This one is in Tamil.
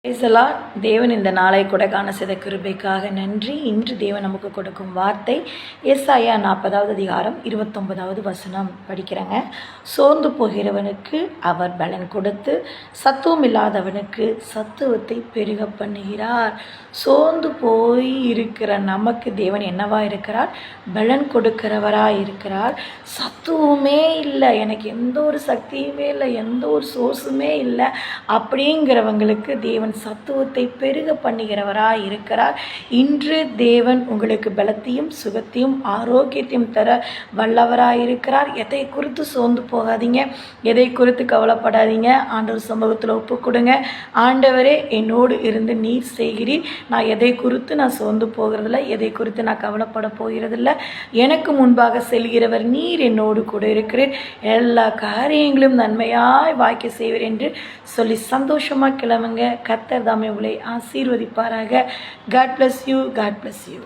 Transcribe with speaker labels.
Speaker 1: பேசலாம். தேவன் இந்த நாளை கூட காண செய்த கிருபைக்காக நன்றி. இன்று தேவன் நமக்கு கொடுக்கும் வார்த்தை ஏசாயா 40வது அதிகாரம் 29வது வசனம் படிக்கிறேங்க. சோர்ந்து போகிறவனுக்கு அவர் பலன் கொடுத்து சத்துவம் இல்லாதவனுக்கு சத்துவத்தை பெருக பண்ணுகிறார். சோர்ந்து போய் இருக்கிற நமக்கு தேவன் என்னவா இருக்கிறார்? பலன் கொடுக்கிறவராக இருக்கிறார். சத்துவமே இல்லை, எனக்கு எந்த ஒரு சக்தியுமே இல்லை, எந்த ஒரு சோர்ஸுமே இல்லை அப்படிங்கிறவங்களுக்கு தேவன் சத்துவத்தை பெருக பண்ணுகிறவராய் இருக்கிறார். இன்று தேவன் உங்களுக்கு பலத்தையும் சுகத்தையும் ஆரோக்கியத்தையும் தர வல்லவராய் இருக்கிறார். எதை குறித்து சோர்ந்து போகாதீங்க, எதை குறித்து கவலைப்படாதீங்க. ஆண்டவர் சமூகத்தில் ஒப்பு கொடுங்க. ஆண்டவரே என்னோடு இருந்து நீர் செய்கிறீர். நான் எதை குறித்து நான் சோர்ந்து போகிறதில்ல, எதை குறித்து நான் கவலைப்பட போகிறதில்ல. எனக்கு முன்பாக செல்கிறவர் நீர் என்னோடு கூட இருக்கிறீர். எல்லா காரியங்களும் நன்மையாய் வாய்க்க செய்வீர் என்று சொல்லி சந்தோஷமாக கிளம்புங்க. கர்த்தர் தாமே உங்களை ஆசீர்வதிப்பாராக. God bless you. God bless you.